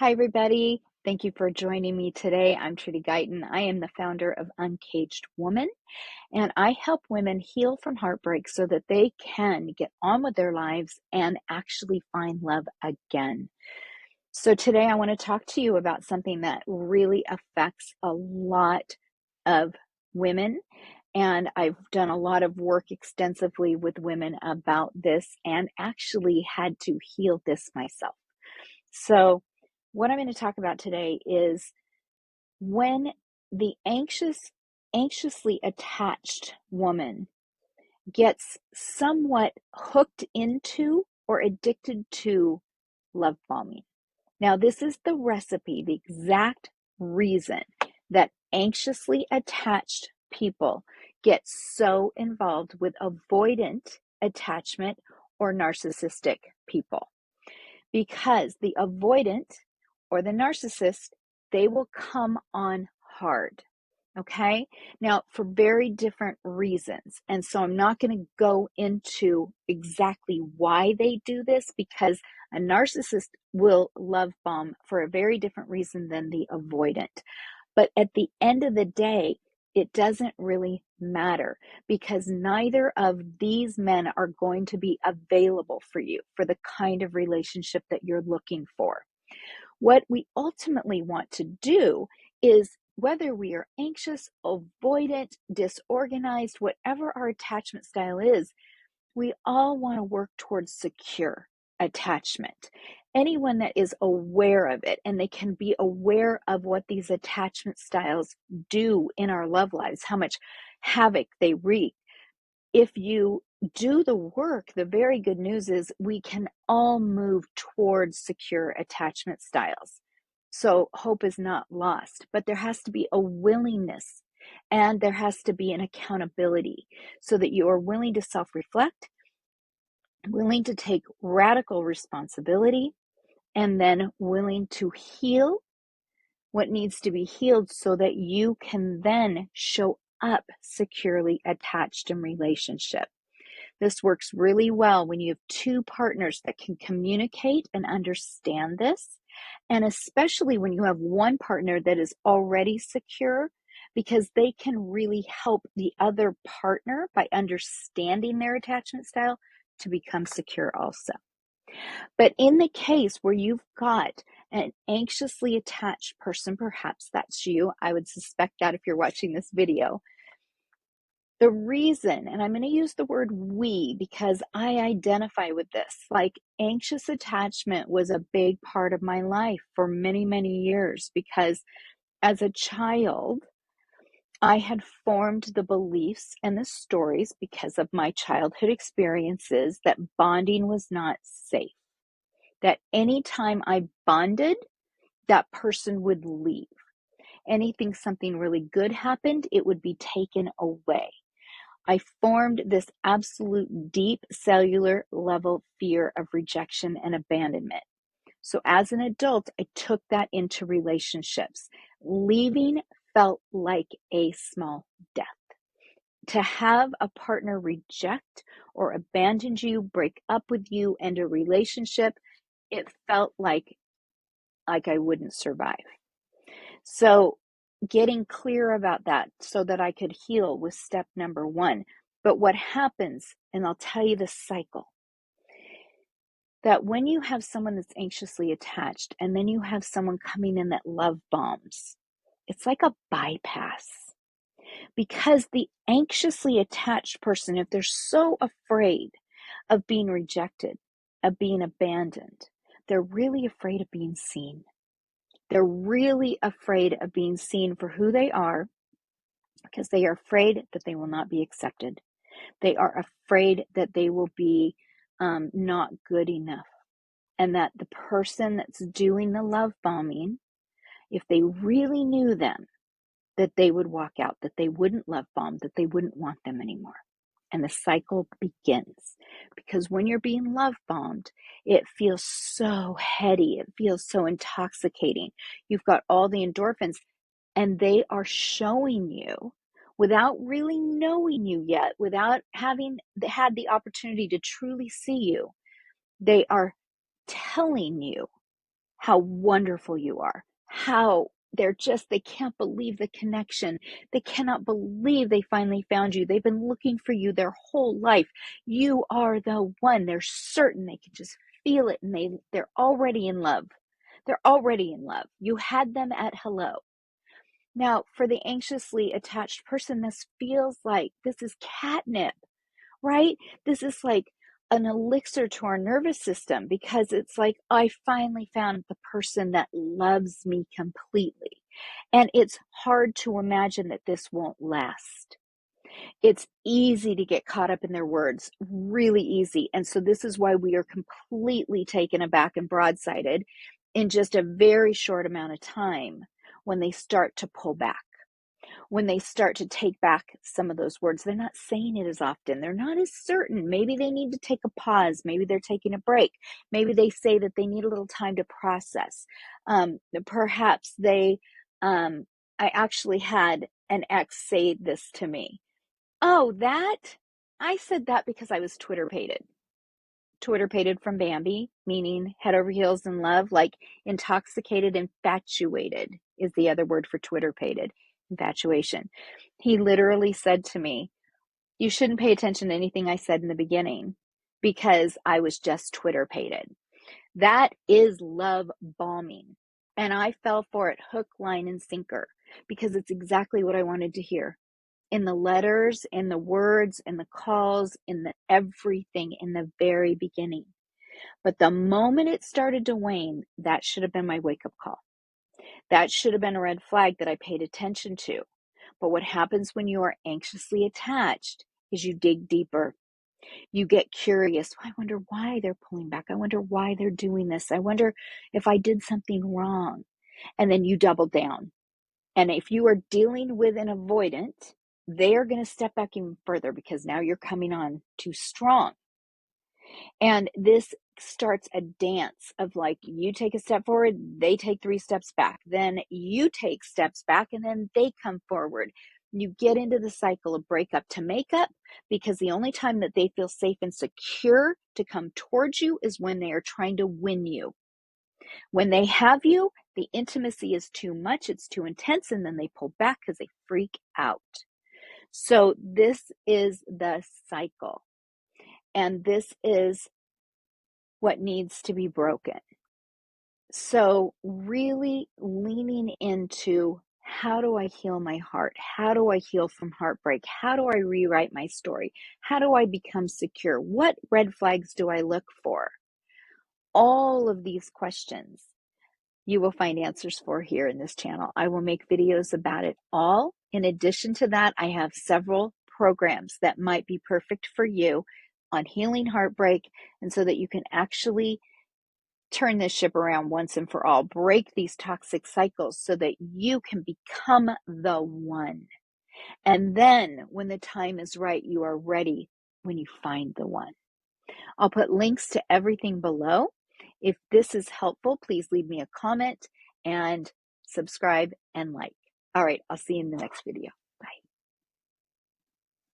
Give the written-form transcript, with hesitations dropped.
Hi, everybody. Thank you for joining me today. I'm Trudy Guyton. I am the founder of Uncaged Woman, and I help women heal from heartbreak so that they can get on with their lives and actually find love again. So, today I want to talk to you about something that really affects a lot of women. And I've done a lot of work extensively with women about this and actually had to heal this myself. So, what I'm going to talk about today is when the anxiously attached woman gets somewhat hooked into or addicted to love bombing. Now, this is the recipe, the exact reason that anxiously attached people get so involved with avoidant attachment or narcissistic people. Because the avoidant or the narcissist, they will come on hard. Okay. Now, for very different reasons. And so I'm not going to go into exactly why they do this because a narcissist will love bomb for a very different reason than the avoidant. But at the end of the day, it doesn't really matter because neither of these men are going to be available for you for the kind of relationship that you're looking for. What we ultimately want to do is, whether we are anxious, avoidant, disorganized, whatever our attachment style is, we all want to work towards secure attachment. Anyone that is aware of it and they can be aware of what these attachment styles do in our love lives, how much havoc they wreak. If you do the work, the very good news is we can all move towards secure attachment styles. So hope is not lost, but there has to be a willingness and there has to be an accountability so that you are willing to self-reflect, willing to take radical responsibility, and then willing to heal what needs to be healed so that you can then show up securely attached in relationship. This works really well when you have two partners that can communicate and understand this, and especially when you have one partner that is already secure, because they can really help the other partner by understanding their attachment style to become secure also. But in the case where you've got an anxiously attached person, perhaps that's you, I would suspect that if you're watching this video. The reason, and I'm going to use the word we because I identify with this, like anxious attachment was a big part of my life for many, many years because as a child, I had formed the beliefs and the stories because of my childhood experiences that bonding was not safe. That anytime I bonded, that person would leave. Anything, something really good happened, it would be taken away. I formed this absolute deep cellular level fear of rejection and abandonment. So as an adult, I took that into relationships. Leaving felt like a small death. To have a partner reject or abandon you, break up with you, end a relationship, it felt like I wouldn't survive. So getting clear about that so that I could heal was step number one. But what happens, and I'll tell you the cycle, that when you have someone that's anxiously attached and then you have someone coming in that love bombs, it's like a bypass. Because the anxiously attached person, if they're so afraid of being rejected, of being abandoned, they're really afraid of being seen. They're really afraid of being seen for who they are because they are afraid that they will not be accepted. They are afraid that they will be not good enough, and that the person that's doing the love bombing, if they really knew them, that they would walk out, that they wouldn't love bomb, that they wouldn't want them anymore. And the cycle begins because when you're being love bombed, it feels so heady. It feels so intoxicating. You've got all the endorphins and they are showing you without really knowing you yet, without having had the opportunity to truly see you. They are telling you how wonderful you are, how they can't believe the connection. They cannot believe they finally found you. They've been looking for you their whole life. You are the one. They're certain, they can just feel it, and they're already in love. They're already in love. You had them at hello. Now, for the anxiously attached person, this is catnip, right? This is like an elixir to our nervous system, because it's like, I finally found the person that loves me completely. And it's hard to imagine that this won't last. It's easy to get caught up in their words, really easy. And so this is why we are completely taken aback and broadsided in just a very short amount of time when they start to pull back, when they start to take back some of those words. They're not saying it as often. They're not as certain. Maybe they need to take a pause. Maybe they're taking a break. Maybe they say that they need a little time to process. Perhaps I actually had an ex say this to me. Oh, I said that because I was Twitter-pated. Twitter-pated from Bambi, meaning head over heels in love, like intoxicated, infatuated is the other word for Twitter-pated, infatuation. He literally said to me, you shouldn't pay attention to anything I said in the beginning because I was just Twitter-pated. That is love bombing. And I fell for it hook, line, and sinker because it's exactly what I wanted to hear. In the letters, in the words, in the calls, in the everything in the very beginning. But the moment it started to wane, that should have been my wake-up call. That should have been a red flag that I paid attention to. But what happens when you are anxiously attached is you dig deeper. You get curious. I wonder why they're pulling back. I wonder why they're doing this. I wonder if I did something wrong. And then you double down. And if you are dealing with an avoidant, they are going to step back even further because now you're coming on too strong. And this starts a dance of like, you take a step forward, they take 3 steps back. Then you take steps back and then they come forward. You get into the cycle of breakup to makeup because the only time that they feel safe and secure to come towards you is when they are trying to win you. When they have you, the intimacy is too much, it's too intense, and then they pull back because they freak out. So this is the cycle, and this is what needs to be broken. So really leaning into, how do I heal my heart? How do I heal from heartbreak? How do I rewrite my story? How do I become secure? What red flags do I look for? All of these questions you will find answers for here in this channel. I will make videos about it all. In addition to that, I have several programs that might be perfect for you on healing heartbreak, and so that you can actually turn this ship around once and for all, break these toxic cycles so that you can become the one. And then when the time is right, you are ready when you find the one. I'll put links to everything below. If this is helpful, please leave me a comment and subscribe and like. All right, I'll see you in the next video.